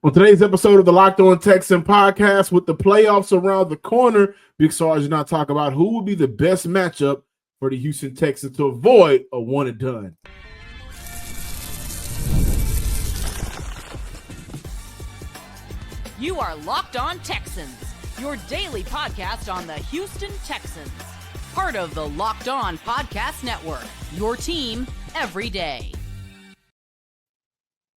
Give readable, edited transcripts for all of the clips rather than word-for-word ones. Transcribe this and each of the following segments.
On today's episode of the Locked On Texan podcast, with the playoffs around the corner, Big Sarge and I talk about who will be the best matchup for the Houston Texans to avoid a one and done. You are Locked On Texans, your daily podcast on the Houston Texans. Part of the Locked On Podcast Network, your team every day.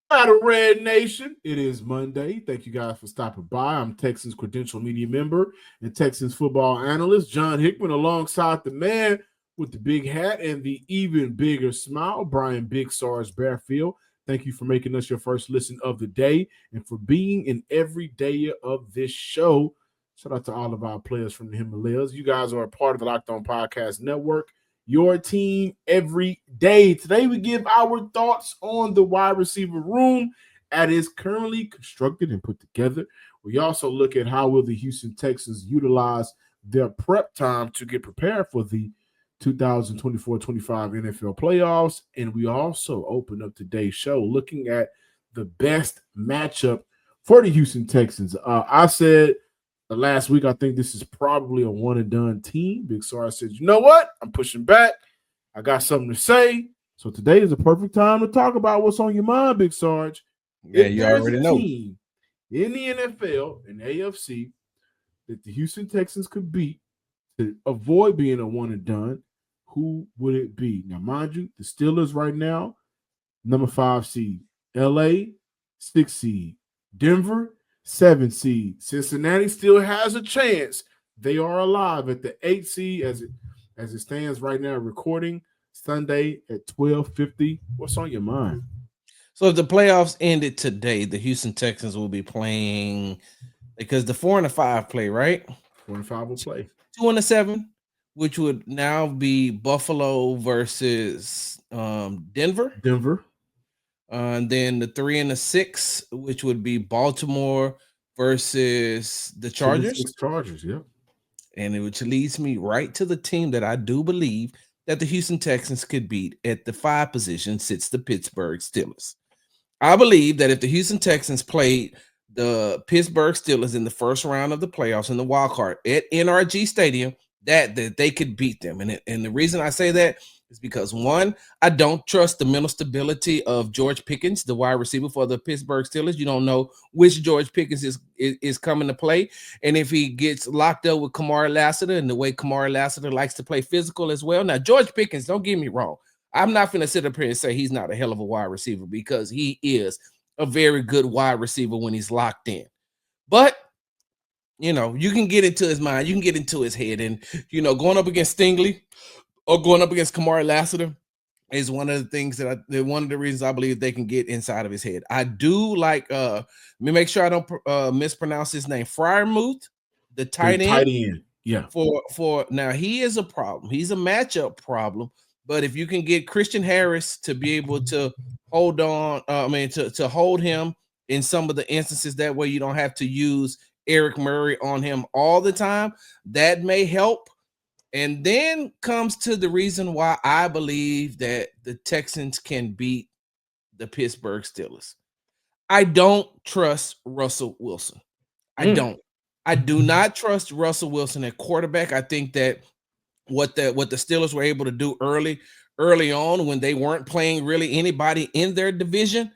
Out of Red Nation, it is Monday. Thank you guys for stopping by. I'm Texans credential media member and Texans football analyst John Hickman, alongside the man with the big hat and the even bigger smile, Brian Big Sarge Bearfield. Thank you for making us your first listen of the day and for being an everyday of this show. Shout out to all of our players from the Himalayas. You guys are a part of the Locked On Podcast Network, your team every day. Today we give our thoughts on the wide receiver room as is currently constructed and put together. We also look at how will the Houston Texans utilize their prep time to get prepared for the 2024-25 NFL playoffs. And we also open up today's show looking at the best matchup for the Houston Texans. I said last week, I think this is probably a one-and-done team. Big Sarge said, you know what? I'm pushing back. I got something to say. So today is a perfect time to talk about what's on your mind, Big Sarge. Yeah, you already know. Team in the NFL and AFC that the Houston Texans could beat to avoid being a one-and-done, who would it be? Now, mind you, the Steelers right now, number 5 seed. LA, 6 seed. Denver, 7 seed. Cincinnati still has a chance. They are alive at the 8 seed as it stands right now, recording Sunday at 12:50. What's on your mind? So if the playoffs ended today, the Houston Texans will be playing, because the 4 and the 5 play, right? 4 and 5 will play. 2 and the 7, which would now be Buffalo versus Denver. And then the 3 and the 6, which would be Baltimore versus the Chargers. Chargers, yeah. And which leads me right to the team that I do believe that the Houston Texans could beat at the 5 position, sits the Pittsburgh Steelers. I believe that if the Houston Texans played the Pittsburgh Steelers in the first round of the playoffs in the wild card at NRG Stadium, that they could beat them. And the reason I say that is because, one, I don't trust the mental stability of George Pickens, the wide receiver for the Pittsburgh Steelers. You don't know which George Pickens is coming to play. And if he gets locked up with Kamari Lassiter and the way Kamari Lassiter likes to play physical as well. Now, George Pickens, don't get me wrong, I'm not going to sit up here and say he's not a hell of a wide receiver, because he is a very good wide receiver when he's locked in. But you know, you can get into his mind, you can get into his head, and going up against Stingley or going up against Kamari Lassiter is one of the things one of the reasons I believe they can get inside of his head. I do like let me make sure I don't mispronounce his name. Freiermuth, the tight end. Yeah. For now, he is a problem. He's a matchup problem. But if you can get Christian Harris to be able to hold on, to hold him in some of the instances, that way you don't have to use Eric Murray on him all the time, that may help. And then comes to the reason why I believe that the Texans can beat the Pittsburgh Steelers. I don't trust Russell Wilson. I do not trust Russell Wilson at quarterback. I think that what the Steelers were able to do early on, when they weren't playing really anybody in their division,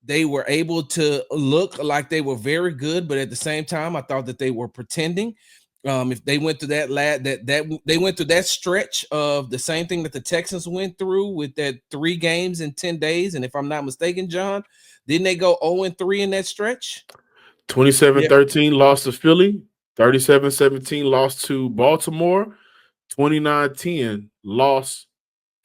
they were able to look like they were very good, but at the same time, I thought that they were pretending. If they went through they went through that stretch of the same thing that the Texans went through with that 3 games in 10 days, and if I'm not mistaken, John, didn't they go 0-3 in that stretch? 27-13 lost to Philly, 37-17 lost to Baltimore, 29-10 lost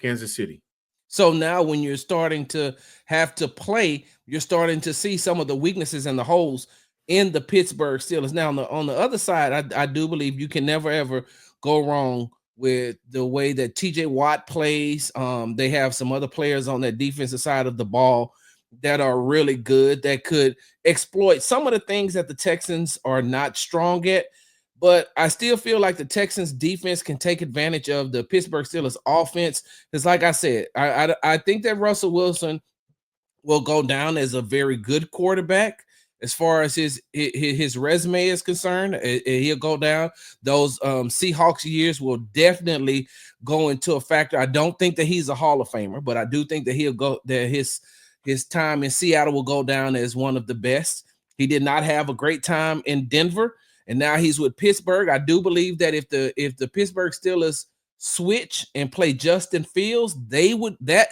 Kansas City. So now when you're starting to have to play, you're starting to see some of the weaknesses and the holes in the Pittsburgh Steelers. Now, on the other side, I do believe you can never, ever go wrong with the way that TJ Watt plays. They have some other players on that defensive side of the ball that are really good, that could exploit some of the things that the Texans are not strong at. But I still feel like the Texans defense can take advantage of the Pittsburgh Steelers offense. Because like I said, I think that Russell Wilson will go down as a very good quarterback. as far as his resume is concerned. He'll go down. Those Seahawks years will definitely go into a factor. I don't think that he's a Hall of Famer, but I do think that he'll go that his time in Seattle will go down as one of the best. He did not have a great time in Denver, and now he's with Pittsburgh. I do believe that if the Pittsburgh Steelers switch and play Justin Fields,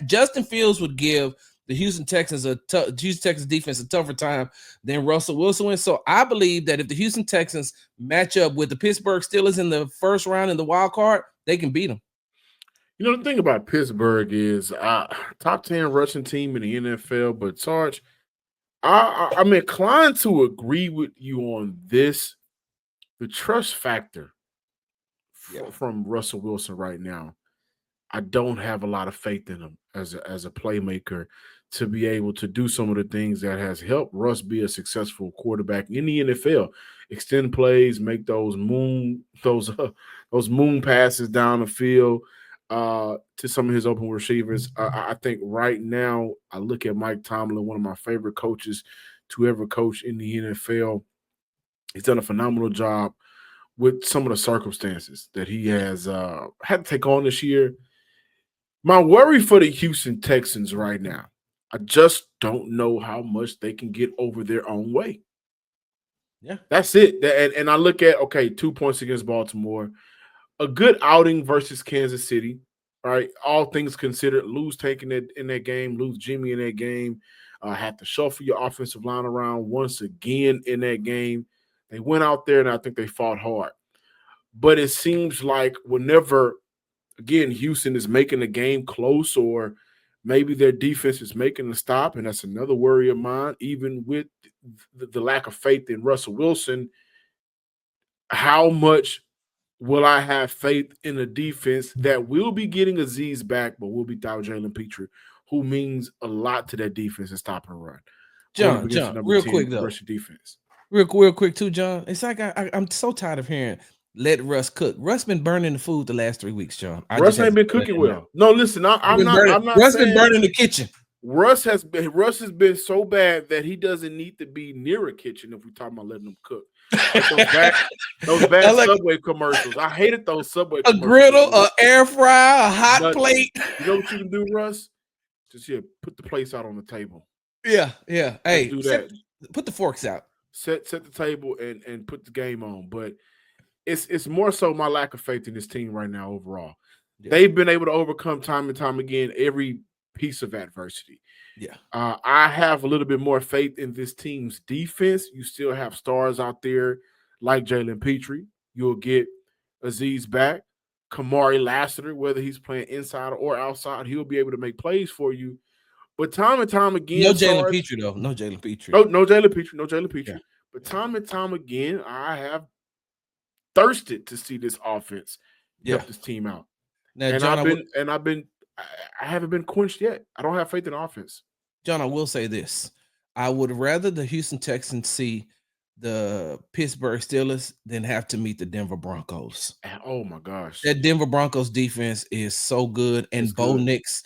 Justin Fields would give the Houston Texans defense a tougher time than Russell Wilson wins. So I believe that if the Houston Texans match up with the Pittsburgh Steelers in the first round in the wild card, they can beat them. You know, the thing about Pittsburgh is top 10 rushing team in the NFL, but Sarge, I'm inclined to agree with you on this. The trust factor from Russell Wilson right now, I don't have a lot of faith in him as a playmaker to be able to do some of the things that has helped Russ be a successful quarterback in the NFL. Extend plays, make those moon passes down the field to some of his open receivers. I think right now I look at Mike Tomlin, one of my favorite coaches to ever coach in the NFL. He's done a phenomenal job with some of the circumstances that he has had to take on this year. My worry for the Houston Texans right now, I just don't know how much they can get over their own way. Yeah. That's it. And I look at, 2 points against Baltimore, a good outing versus Kansas City, all right? All things considered, lose taking it in that game, lose Jimmy in that game, had to shuffle your offensive line around once again in that game. They went out there, and I think they fought hard. But it seems like whenever, again, Houston is making the game close or maybe their defense is making the stop, and that's another worry of mine, even with the lack of faith in Russell Wilson, how much will I have faith in a defense that will be getting Azeez back, but will be without Jalen Petrie, who means a lot to that defense and stopping a run. John, real quick though. Russian defense. Real quick too, John. It's like I'm so tired of hearing let Russ cook. Russ been burning the food the last 3 weeks, John. Russ ain't been cooking well. No, listen, I'm not. Russ been burning the kitchen. Russ has been so bad that he doesn't need to be near a kitchen if we're talking about letting him cook. Like those bad Subway commercials. I hated those Subway commercials. A griddle, an air fryer, a hot plate. You know what you can do, Russ? Just put the plates out on the table. Yeah. Hey, do that. Put the forks out. Set the table and put the game on. But it's more so my lack of faith in this team right now overall. Yeah. They've been able to overcome time and time again every piece of adversity. Yeah. I have a little bit more faith in this team's defense. You still have stars out there like Jalen Petrie. You'll get Azeez back. Kamari Lassiter, whether he's playing inside or outside, he'll be able to make plays for you. But time and time again, no Jalen Petrie though. No Jalen Petrie. No Jalen Petrie. Yeah. But time and time again, I have thirsted to see this offense help this team out. Now, John, I haven't been quenched yet. I don't have faith in offense. John, I will say this. I would rather the Houston Texans see the Pittsburgh Steelers than have to meet the Denver Broncos. Oh my gosh. That Denver Broncos defense is so good. And Bo Nix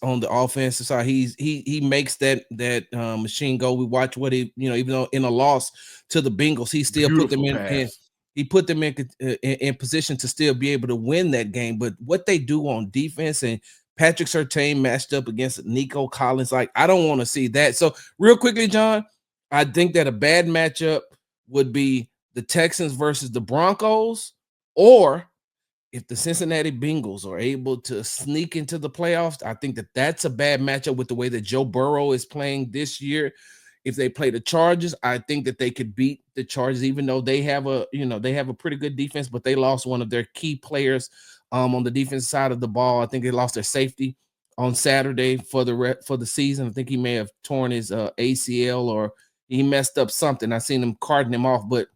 on the offensive side, he makes that machine go. We watch what he, even though in a loss to the Bengals, he still put them in. He put them in position to still be able to win that game. But what they do on defense, and Patrick Surtain matched up against Nico Collins, like I don't want to see that. So real quickly, John, I think that a bad matchup would be the Texans versus the Broncos, or if the Cincinnati Bengals are able to sneak into the playoffs, I think that that's a bad matchup with the way that Joe Burrow is playing this year. If they play the Chargers, I think that they could beat the Chargers, even though they have a pretty good defense, but they lost one of their key players on the defensive side of the ball. I think they lost their safety on Saturday for the season. I think he may have torn his ACL or he messed up something. I seen him carting him off, but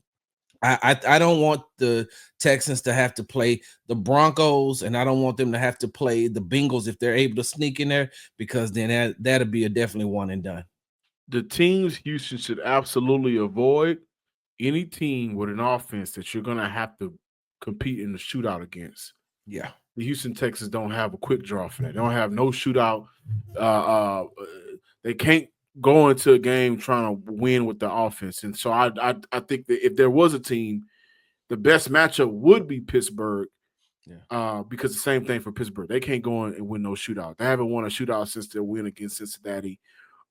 I don't want the Texans to have to play the Broncos, and I don't want them to have to play the Bengals if they're able to sneak in there, because then that'll be a definitely one and done. The teams Houston should absolutely avoid, any team with an offense that you're going to have to compete in the shootout against. Yeah. The Houston Texans don't have a quick draw for that. They don't have no shootout. They can't go into a game trying to win with the offense. And so I think that if there was a team, the best matchup would be Pittsburgh. Because the same thing for Pittsburgh. They can't go in and win no shootout. They haven't won a shootout since their win against Cincinnati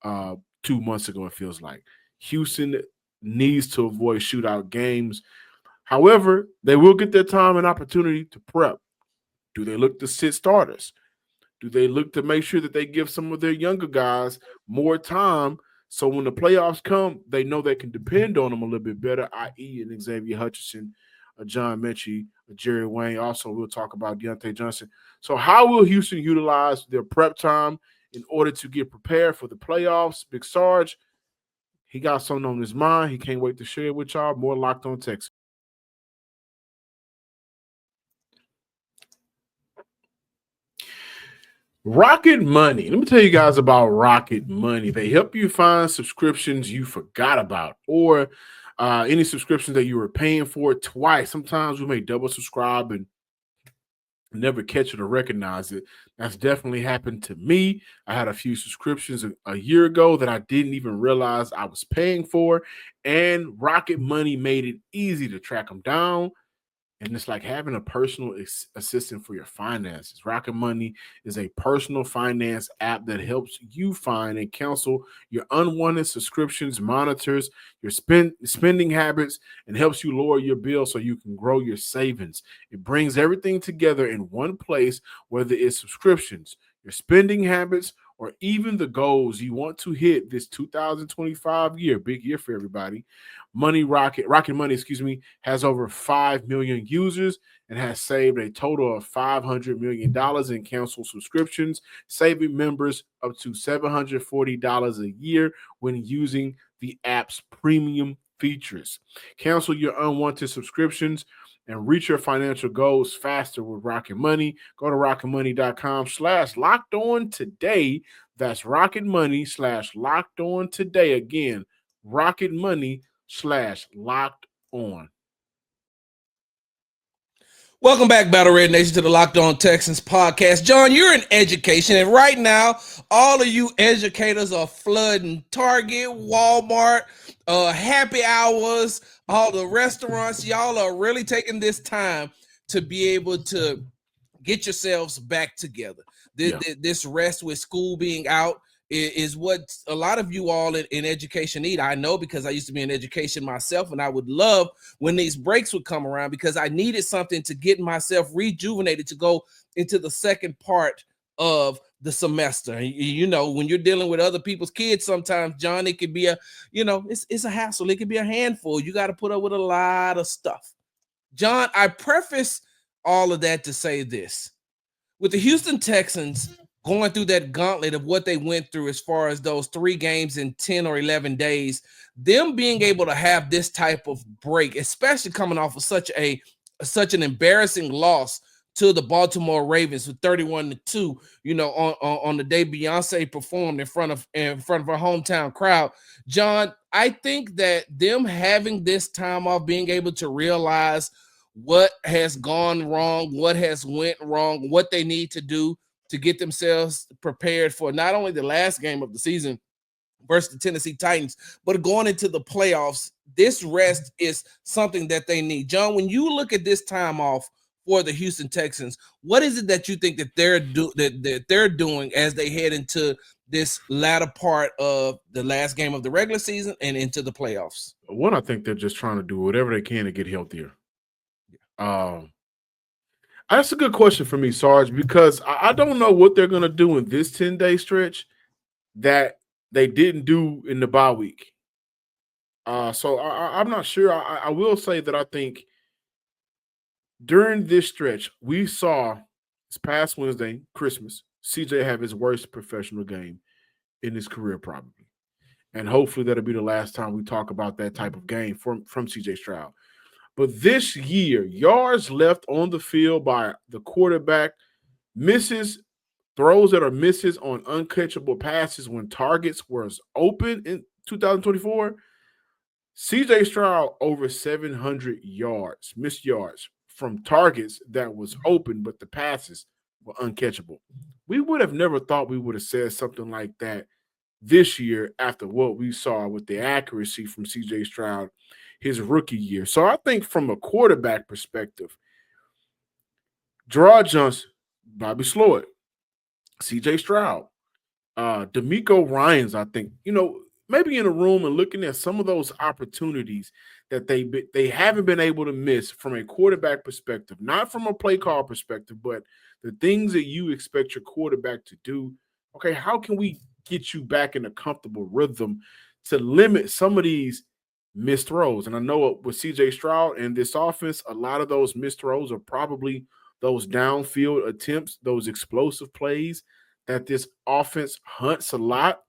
2 months ago, it feels like. Houston needs to avoid shootout games. However, they will get their time and opportunity to prep. Do they look to sit starters? Do they look to make sure that they give some of their younger guys more time so when the playoffs come, they know they can depend on them a little bit better, i.e. an Xavier Hutchinson, a John Mechie, a Jerry Wayne. Also, we'll talk about Diontae Johnson. So how will Houston utilize their prep time in order to get prepared for the playoffs? Big Sarge, he got something on his mind. He can't wait to share it with y'all. More Locked On Texans. Rocket Money. Let me tell you guys about Rocket Money. They help you find subscriptions you forgot about or any subscriptions that you were paying for twice. Sometimes we may double subscribe and never catch it or recognize it. That's definitely happened to me. I had a few subscriptions a year ago that I didn't even realize I was paying for, and Rocket Money made it easy to track them down. And it's like having a personal assistant for your finances. Rocket Money is a personal finance app that helps you find and cancel your unwanted subscriptions, monitors your spending habits, and helps you lower your bill so you can grow your savings. It brings everything together in one place, whether it's subscriptions, your spending habits, or even the goals you want to hit this 2025 year. Big year for everybody. Rocket Money, has over 5 million users and has saved a total of $500 million in canceled subscriptions, saving members up to $740 a year when using the app's premium features. Cancel your unwanted subscriptions and reach your financial goals faster with Rocket Money. Go to rocketmoney.com/locked-on today. That's rocketmoney/locked-on today. Again, rocketmoney/locked-on. Welcome back, Battle Red Nation, to the Locked On Texans podcast. John, you're in education, and right now, all of you educators are flooding Target, Walmart, happy hours, all the restaurants. Y'all are really taking this time to be able to get yourselves back together. This rest with school being out is what a lot of you all in education need. I know, because I used to be in education myself, and I would love when these breaks would come around, because I needed something to get myself rejuvenated to go into the second part of the semester. You know, when you're dealing with other people's kids, sometimes, John, it could be it's a hassle. It could be a handful. You got to put up with a lot of stuff. John, I preface all of that to say this. With the Houston Texans going through that gauntlet of what they went through as far as those 3 games in 10 or 11 days, them being able to have this type of break, especially coming off of such an embarrassing loss to the Baltimore Ravens with 31-2, on the day Beyonce performed in front of our hometown crowd. John, I think that them having this time off, being able to realize what has gone wrong, what has went wrong, what they need to do to get themselves prepared for not only the last game of the season versus the Tennessee Titans, but going into the playoffs. This rest is something that they need. John, when you look at this time off for the Houston Texans, what is it that you think that they're doing as they head into this latter part of the last game of the regular season and into the playoffs? One, I think they're just trying to do whatever they can to get healthier. That's a good question for me, Sarge, because I don't know what they're going to do in this 10-day stretch that they didn't do in the bye week. So I'm not sure. I will say that I think during this stretch, we saw this past Wednesday, Christmas, CJ have his worst professional game in his career, probably. And hopefully that'll be the last time we talk about that type of game from CJ Stroud. But this year, yards left on the field by the quarterback, throws that are misses on uncatchable passes when targets were open in 2024. CJ Stroud over 700 yards, missed yards from targets that was open, but the passes were uncatchable. We would have never thought we would have said something like that this year after what we saw with the accuracy from CJ Stroud his rookie year. So I think from a quarterback perspective, Gerard Johnson, Bobby Sloyd, CJ Stroud, D'Amico Ryans, I think, maybe in a room and looking at some of those opportunities that they haven't been able to miss from a quarterback perspective, not from a play call perspective, but the things that you expect your quarterback to do. Okay, how can we get you back in a comfortable rhythm to limit some of these missed throws? And I know with CJ Stroud and this offense, a lot of those missed throws are probably those downfield attempts, those explosive plays that this offense hunts a lot.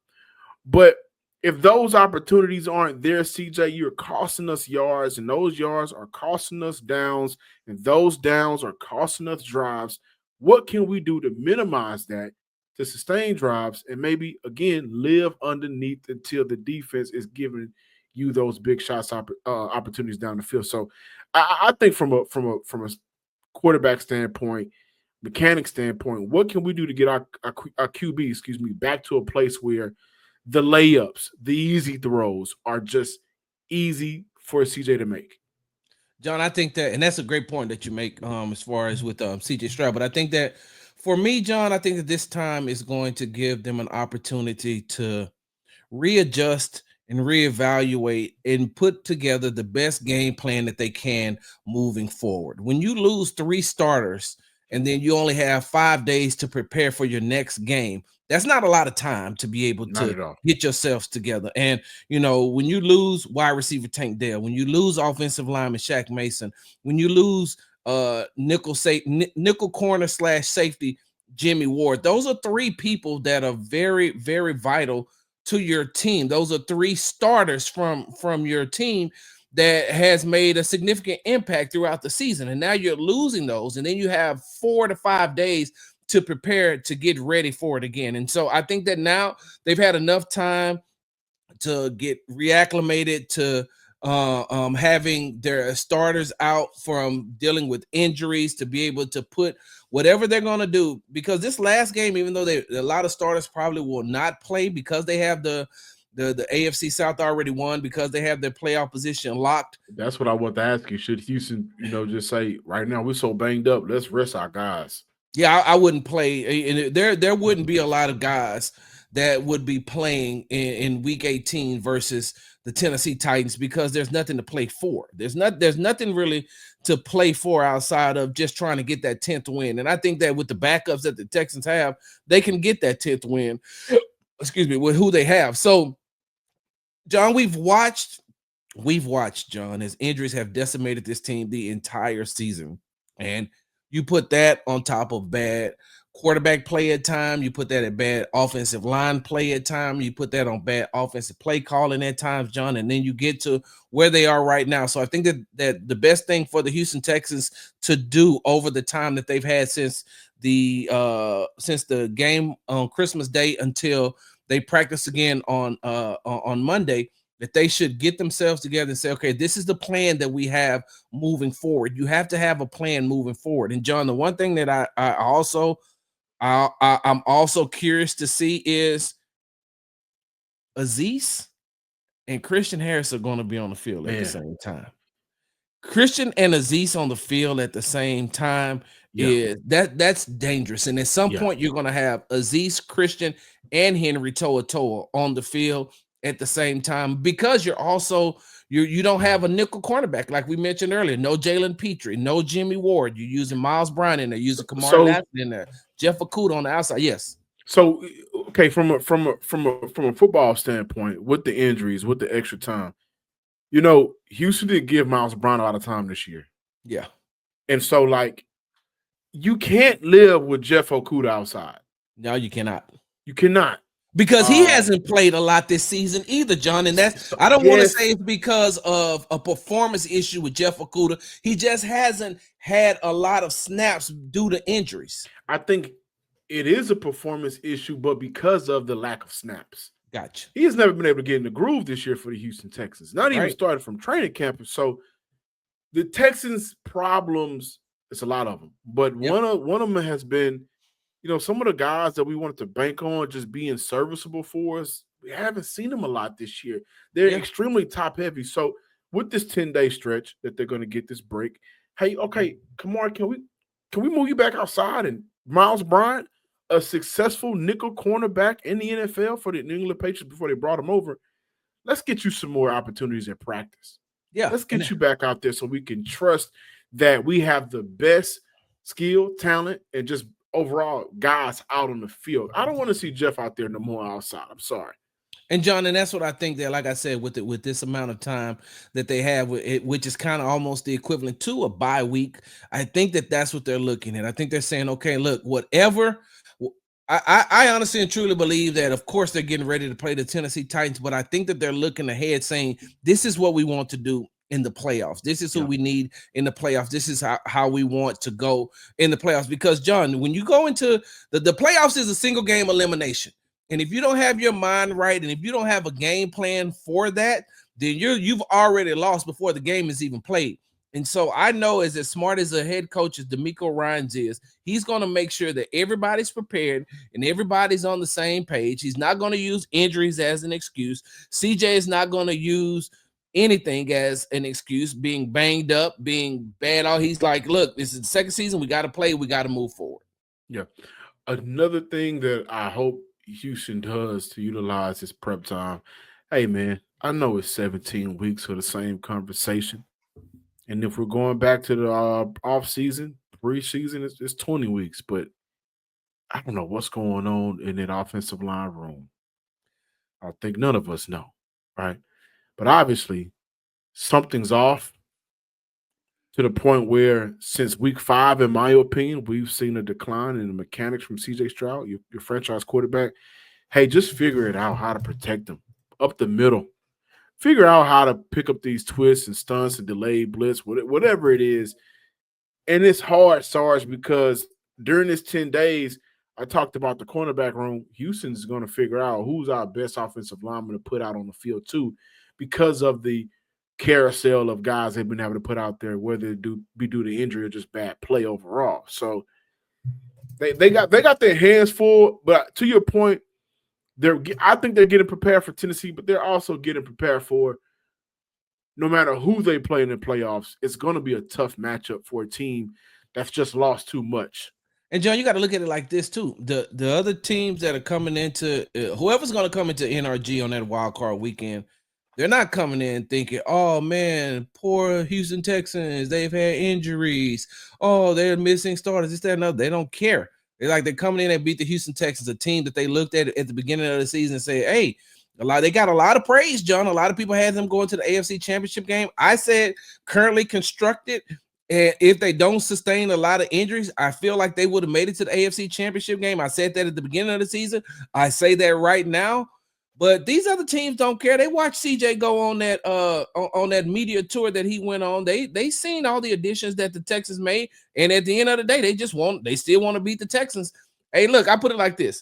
But if those opportunities aren't there, CJ, you're costing us yards, and those yards are costing us downs, and those downs are costing us drives. What can we do to minimize that, to sustain drives, and maybe, again, live underneath until the defense is giving you those big shots opportunities down the field? So I think from a quarterback standpoint, mechanic standpoint, what can we do to get our QB, back to a place where the layups, the easy throws are just easy for CJ to make? John, I think that, and that's a great point that you make as far as with CJ Stroud. But I think that for me, John, I think that this time is going to give them an opportunity to readjust and reevaluate and put together the best game plan that they can moving forward. When you lose 3 starters and then you only have 5 days to prepare for your next game, that's not a lot of time to be able to get yourselves together. And, when you lose wide receiver Tank Dell, when you lose offensive lineman Shaq Mason, when you lose nickel corner / safety Jimmy Ward, those are 3 people that are very, very vital to your team. Those are 3 starters from your team that has made a significant impact throughout the season. And now you're losing those. And then you have 4 to 5 days to prepare to get ready for it again. And so I think that now they've had enough time to get reacclimated to having their starters out from dealing with injuries, to be able to put whatever they're going to do, because this last game, even though a lot of starters probably will not play because they have the AFC South already won, because they have their playoff position locked. That's what I want to ask you. Should Houston, just say, right now we're so banged up, let's rest our guys? Yeah, I wouldn't play. And there wouldn't be a lot of guys that would be playing in week 18 versus the Tennessee Titans, because there's nothing to play for. There's nothing really to play for outside of just trying to get that 10th win. And I think that with the backups that the Texans have, they can get that 10th win, with who they have. So, John, we've watched, John, as injuries have decimated this team the entire season. And you put that on top of bad quarterback play at time, you put that at bad offensive line play at time, you put that on bad offensive play calling at times, John, and then you get to where they are right now. So I think that the best thing for the Houston Texans to do over the time that they've had since the game on Christmas Day until they practice again on Monday, that they should get themselves together and say, okay, this is the plan that we have moving forward. You have to have a plan moving forward. And John, the one thing that I'm also curious to see is Azeez and Christian Harris are going to be on the field at the same time. Christian and Azeez on the field at the same time that's dangerous. And at some point, you're going to have Azeez, Christian, and Henry Toa on the field at the same time, because you don't have a nickel cornerback like we mentioned earlier. No Jalen Petrie, no Jimmy Ward. You're using Miles Bryant in there, using Kamar Lassiter in there, Jeff Okudah on the outside. Yes. So, okay, from a football standpoint, with the injuries, with the extra time, Houston did give Miles Bryant a lot of time this year. Yeah. And so, you can't live with Jeff Okudah outside. No, you cannot. You cannot. Because he hasn't played a lot this season either, John. And I don't want to say it's because of a performance issue with Jeff Okudah. He just hasn't had a lot of snaps due to injuries. I think it is a performance issue, but because of the lack of snaps. Gotcha. He has never been able to get in the groove this year for the Houston Texans. Not even started from training camp. So the Texans' problems, it's a lot of them. But one of them has been, some of the guys that we wanted to bank on just being serviceable for us we haven't seen them a lot this year. They're extremely top heavy. So with this 10-day stretch that they're going to get this break, hey, okay, Kamar, can we move you back outside? And Miles Bryant, a successful nickel cornerback in the NFL for the New England Patriots before they brought him over, let's get you some more opportunities at practice. Yeah. Let's get you back out there so we can trust that we have the best skill, talent, and just overall guys out on the field. I don't want to see Jeff out there no more outside. I'm sorry. And John, and that's what I think that, like I said, with this amount of time that they have, which is kind of almost the equivalent to a bye week, I think that that's what they're looking at. I think they're saying, okay, look, whatever. I honestly and truly believe that, of course, they're getting ready to play the Tennessee Titans, but I think that they're looking ahead saying, this is what we want to do in the playoffs. This is who we need in the playoffs. This is how we want to go in the playoffs. Because, John, when you go into the playoffs is a single game elimination. And if you don't have your mind right, and if you don't have a game plan for that, then you've already lost before the game is even played. And so I know, as smart as a head coach as DeMeco Ryans is, he's going to make sure that everybody's prepared and everybody's on the same page. He's not going to use injuries as an excuse. CJ is not going to use anything as an excuse, being banged up, being bad. He's like, look, this is the second season. We got to play. We got to move forward. Yeah. Another thing that I hope Houston does to utilize his prep time. Hey, man, I know it's 17 weeks for the same conversation. And if we're going back to the off season, preseason, it's 20 weeks. But I don't know what's going on in that offensive line room. I think none of us know, right? But obviously, something's off to the point where since week 5, in my opinion, we've seen a decline in the mechanics from C.J. Stroud, your franchise quarterback. Hey, just figure it out how to protect them up the middle. Figure out how to pick up these twists and stunts and delayed blitz, whatever it is. And it's hard, Sarge, because during this 10 days, I talked about the cornerback room. Houston's going to figure out who's our best offensive lineman to put out on the field too, because of the carousel of guys they've been able to put out there, whether it be due to injury or just bad play overall. So they got their hands full. But to your point, I think they're getting prepared for Tennessee, but they're also getting prepared for no matter who they play in the playoffs. It's going to be a tough matchup for a team that's just lost too much. And John, you got to look at it like this too. The other teams that are coming into whoever's going to come into NRG on that wild card weekend, they're not coming in thinking, oh man, poor Houston Texans, they've had injuries. Oh, they're missing starters. This, that, and other. They don't care. They're coming in and beat the Houston Texans, a team that they looked at the beginning of the season and said, hey, they got a lot of praise, John. A lot of people had them going to the AFC Championship game. I said currently constructed, and if they don't sustain a lot of injuries, I feel like they would have made it to the AFC Championship game. I said that at the beginning of the season. I say that right now. But these other teams don't care. They watch CJ go on that media tour that he went on. They seen all the additions that the Texans made, and at the end of the day, they still want to beat the Texans. Hey, look, I put it like this: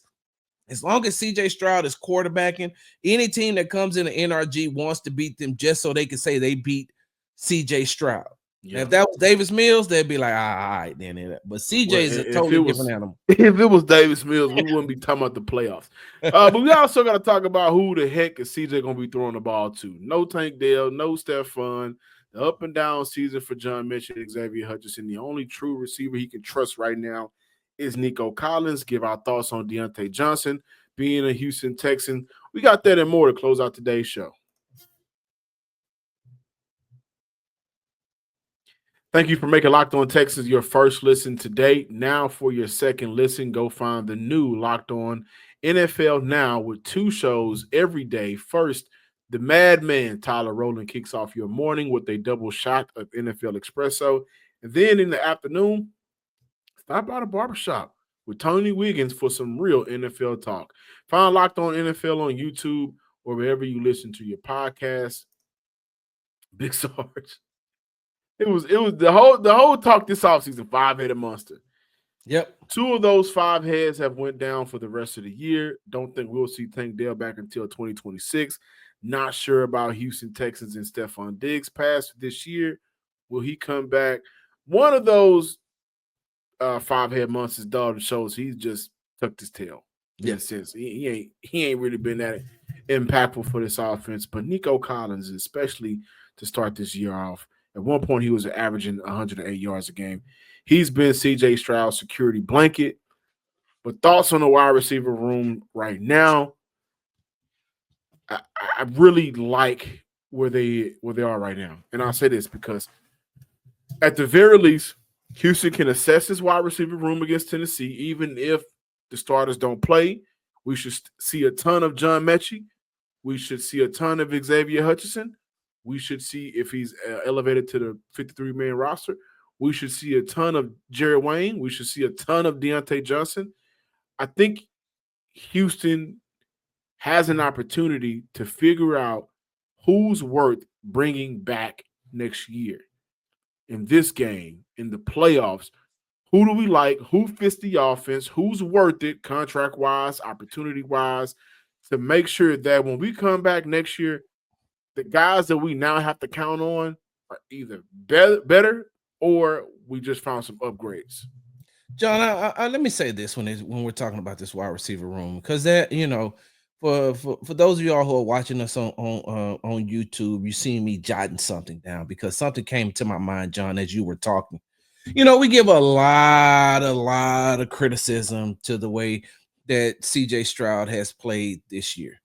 as long as CJ Stroud is quarterbacking, any team that comes in the NRG wants to beat them just so they can say they beat CJ Stroud. Yeah. If that was Davis Mills, they'd be like, all right, then. But CJ is a totally different animal. If it was Davis Mills, we wouldn't be talking about the playoffs. But we also got to talk about who the heck is CJ going to be throwing the ball to. No Tank Dell, no Stephon. The up and down season for John Mitchell, Xavier Hutchinson. The only true receiver he can trust right now is Nico Collins. Give our thoughts on Diontae Johnson being a Houston Texan. We got that and more to close out today's show. Thank you for making Locked On Texans your first listen today. Now for your second listen, go find the new Locked On NFL Now with 2 shows every day. First, the Madman Tyler Rowland kicks off your morning with a double shot of NFL Espresso. And then in the afternoon, stop by the barbershop with Tony Wiggins for some real NFL talk. Find Locked On NFL on YouTube or wherever you listen to your podcast. Big Sarge. It was the whole talk this offseason, 5-headed monster. Yep. 2 of those 5 heads have went down for the rest of the year. Don't think we'll see Tank Dell back until 2026. Not sure about Houston Texans and Stephon Diggs past this year. Will he come back? One of those 5-head monsters, dog, shows he's just tucked his tail. In a sense. He ain't really been at it. impactful for this offense. But Nico Collins, especially to start this year off, at one point he was averaging 108 yards a game. He's been CJ Stroud's security blanket. But thoughts on the wide receiver room right now? I really like where they are right now. And I'll say this because at the very least, Houston can assess his wide receiver room against Tennessee. Even if the starters don't play, we should see a ton of John Mechie. We should see a ton of Xavier Hutchinson. We should see if he's elevated to the 53-man roster. We should see a ton of Jerry Wayne. We should see a ton of Diontae Johnson. I think Houston has an opportunity to figure out who's worth bringing back next year. In this game, in the playoffs, who do we like? Who fits the offense? Who's worth it contract-wise, opportunity-wise, to make sure that when we come back next year, the guys that we now have to count on are either better or we just found some upgrades. John, I let me say this when we're talking about this wide receiver room, because that, for those of y'all who are watching us on YouTube, you see me jotting something down because something came to my mind, John, as you were talking. We give a lot of criticism to the way that CJ Stroud has played this year.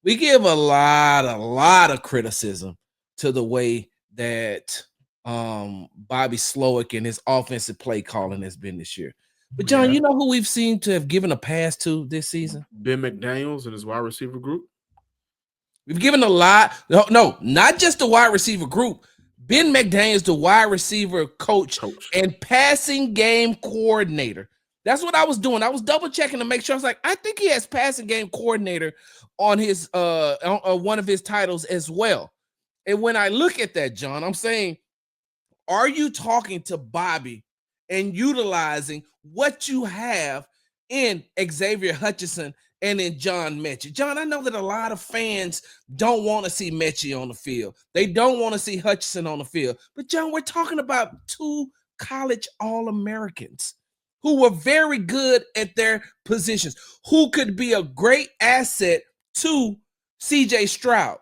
We give a lot of criticism to the way that Bobby Slowick and his offensive play calling has been this year. But John, you know who we've seen to have given a pass to this season? Ben McDaniels and his wide receiver group. We've given a lot. No, not just the wide receiver group. Ben McDaniels, the wide receiver coach and passing game coordinator. That's what I was doing. I was double checking to make sure. I was like, I think he has passing game coordinator on his on one of his titles as well. And when I look at that, John, I'm saying, are you talking to Bobby and utilizing what you have in Xavier Hutchinson and in John Mechie? John, I know that a lot of fans don't want to see Mechie on the field. They don't want to see Hutchinson on the field. But, John, we're talking about two college All-Americans who were very good at their positions, who could be a great asset to CJ Stroud.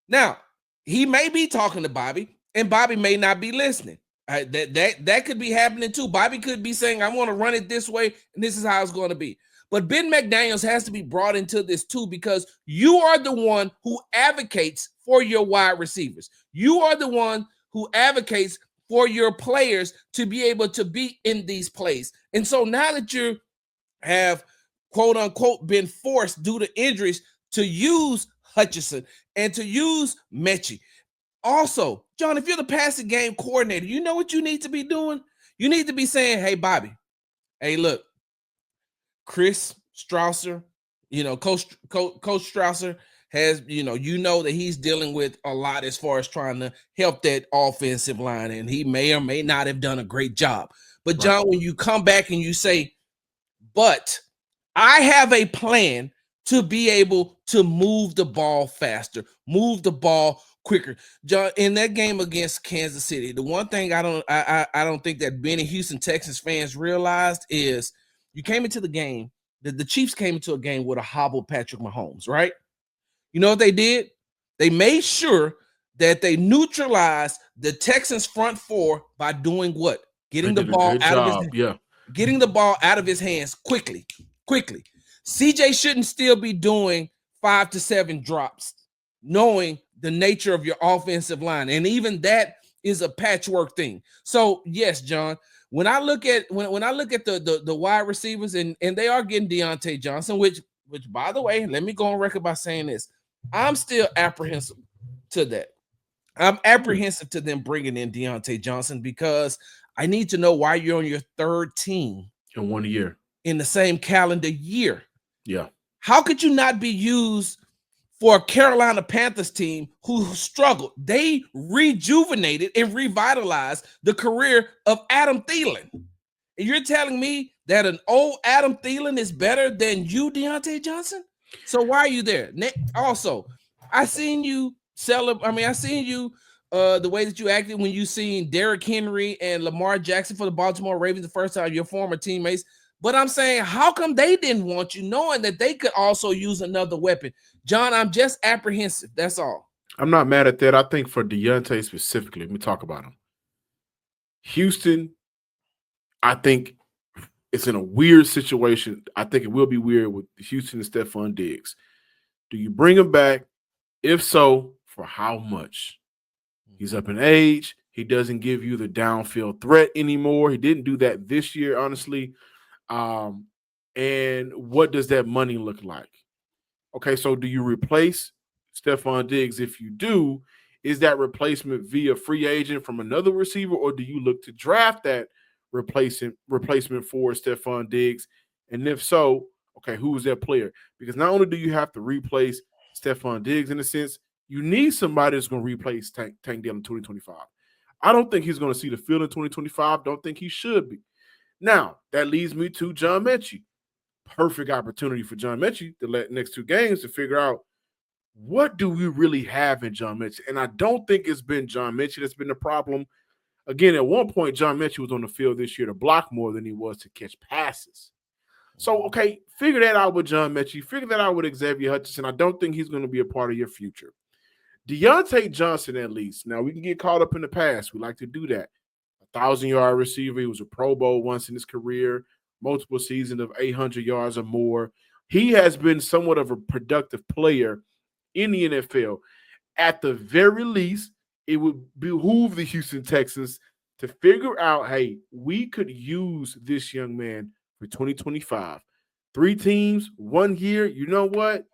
Now, he may be talking to Bobby, and Bobby may not be listening. That could be happening too. Bobby could be saying, I want to run it this way, and this is how it's going to be. But Ben McDaniels has to be brought into this too, because you are the one who advocates for your wide receivers. You are the one who advocates for your players to be able to be in these plays. And so now that you have, quote unquote, been forced due to injuries to use Hutchinson and to use Mechie. Also, John, if you're the passing game coordinator, you know what you need to be doing? You need to be saying, hey, Bobby, hey, look, Chris Strausser, Coach Strausser has, that he's dealing with a lot as far as trying to help that offensive line, and he may or may not have done a great job. But, John, when you come back and you say, but I have a plan to be able to move the ball faster, move the ball quicker. John, in that game against Kansas City, the one thing I don't think that many Houston Texans fans realized is you came into the game, the Chiefs came into a game with a hobbled Patrick Mahomes, right? You know what they did? They made sure that they neutralized the Texans front four by doing what? Getting the ball out of his hands. Getting the ball out of his hands quickly. CJ shouldn't still be doing 5 to 7 drops, knowing the nature of your offensive line. And even that is a patchwork thing. So yes, John, when I look at the wide receivers, and they are getting Diontae Johnson, which by the way, let me go on record by saying this. I'm still apprehensive to that. I'm apprehensive to them bringing in Diontae Johnson because I need to know why you're on your third team in 1 year, in the same calendar year. Yeah. How could you not be used for a Carolina Panthers team who struggled? They rejuvenated and revitalized the career of Adam Thielen. And you're telling me that an old Adam Thielen is better than you, Diontae Johnson? So why are you there? Also, I seen you I seen you the way that you acted when you seen Derrick Henry and Lamar Jackson for the Baltimore Ravens the first time, your former teammates. But I'm saying, how come they didn't want you, knowing that they could also use another weapon? John, I'm just apprehensive. That's all. I'm not mad at that. I think for Diontae specifically, let me talk about him. Houston, I think it's in a weird situation. I think it will be weird with Houston and Stephon Diggs. Do you bring him back? If so, for how much? He's up in age. He doesn't give you the downfield threat anymore. He didn't do that this year, honestly. And what does that money look like? Okay, so do you replace Stephon Diggs? If you do, is that replacement via free agent from another receiver, or do you look to draft that replacement for Stephon Diggs? And if so, okay, who is that player? Because not only do you have to replace Stephon Diggs in a sense, you need somebody that's going to replace Tank Dell in 2025. I don't think he's going to see the field in 2025. Don't think he should be. Now, that leads me to John Mechie. Perfect opportunity for John Mechie the next two games to figure out what do we really have in John Mechie. And I don't think it's been John Mechie that's been the problem. Again, at one point, John Mechie was on the field this year to block more than he was to catch passes. So, okay, figure that out with John Mechie. Figure that out with Xavier Hutchinson. I don't think he's going to be a part of your future. Diontae Johnson, at least. Now, we can get caught up in the past. We like to do that. 1,000-yard receiver. He was a Pro Bowl once in his career, multiple seasons of 800 yards or more. He has been somewhat of a productive player in the NFL. At the very least, it would behoove the Houston Texans to figure out, hey, we could use this young man for 2025. 3 teams, 1 year. You know what?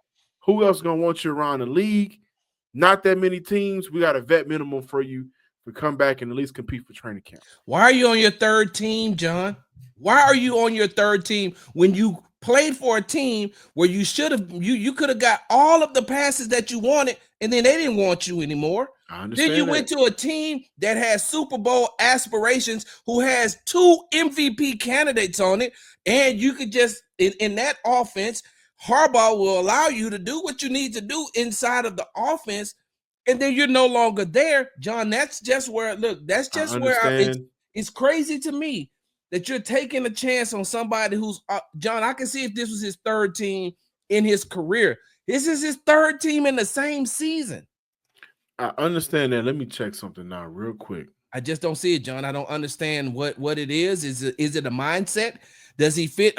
Who else is going to want you around the league? Not that many teams. We got a vet minimum for you to come back and at least compete for training camp. Why are you on your third team, John? Why are you on your third team when you played for a team where you should have you could have got all of the passes that you wanted, and then they didn't want you anymore? I understand. Then you went to a team that has Super Bowl aspirations, who has 2 MVP candidates on it, and you could just in that offense, Harbaugh will allow you to do what you need to do inside of the offense, and then you're no longer there, John. That's just where it's crazy to me that you're taking a chance on somebody who's John. I can see if this was his third team in his career. This is his third team in the same season. I understand that. Let me check something now real quick. I just don't see it, John. I don't understand what it is. Is it a mindset? Does he fit?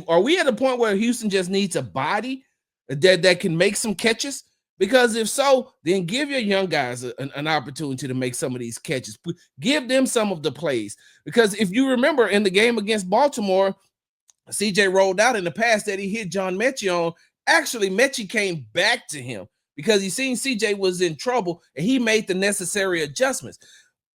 Are we at a point where Houston just needs a body that can make some catches? Because if so, then give your young guys an opportunity to make some of these catches. Give them some of the plays. Because if you remember in the game against Baltimore, CJ rolled out in the pass that he hit John Mechie on. Actually, Mechie came back to him because he seen CJ was in trouble and he made the necessary adjustments.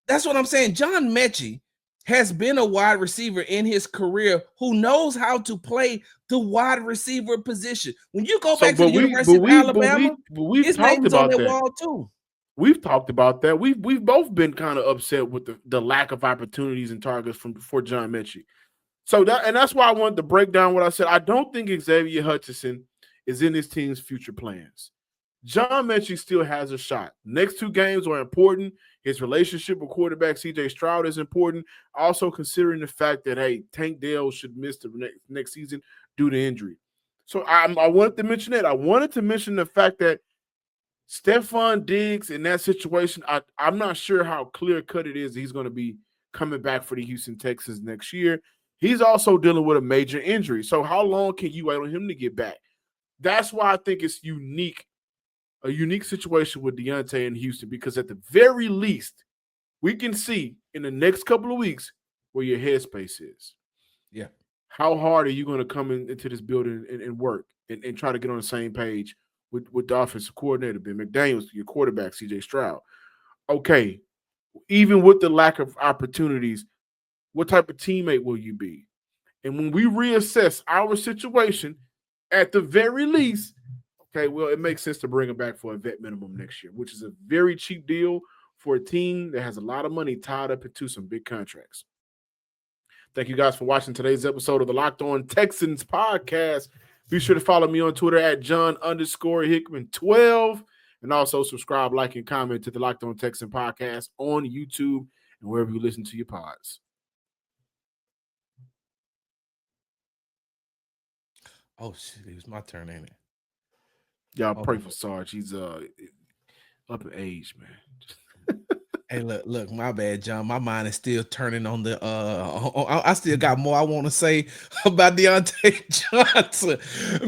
That's what I'm saying. John Mechie has been a wide receiver in his career who knows how to play the wide receiver position. When you go back to the University of Alabama, his name was on that wall too. We've talked about that. We've both been kind of upset with the lack of opportunities and targets for John Mechie. So that's why I wanted to break down what I said. I don't think Xavier Hutchinson is in his team's future plans. John Mechie still has a shot. Next 2 games are important. His relationship with quarterback C.J. Stroud is important. Also considering the fact that, hey, Tank Dell should miss the next season due to injury. So I wanted to mention that. I wanted to mention the fact that Stephon Diggs in that situation, I'm not sure how clear-cut it is he's going to be coming back for the Houston Texans next year. He's also dealing with a major injury. So how long can you wait on him to get back? That's why I think it's a unique situation with Diontae in Houston, because at the very least, we can see in the next couple of weeks where your headspace is. Yeah. How hard are you going to come into this building and work and try to get on the same page with the offensive coordinator, Ben McDaniels, your quarterback, C.J. Stroud? Okay, even with the lack of opportunities, what type of teammate will you be? And when we reassess our situation, at the very least, okay, well, it makes sense to bring him back for a vet minimum next year, which is a very cheap deal for a team that has a lot of money tied up into some big contracts. Thank you guys for watching today's episode of the Locked On Texans podcast. Be sure to follow me on Twitter at John_Hickman12. And also subscribe, like, and comment to the Locked On Texans podcast on YouTube and wherever you listen to your pods. Oh shit, it was my turn, ain't it? Y'all pray for Sarge. He's up in age, man. Hey, look, my bad, John. My mind is still turning on the I still got more I want to say about Diontae Johnson.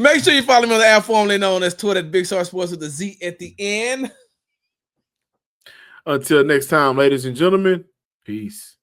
Make sure you follow me on the app formerly known as Twitter at Big Star Sports with a Z at the end. Until next time, ladies and gentlemen, peace.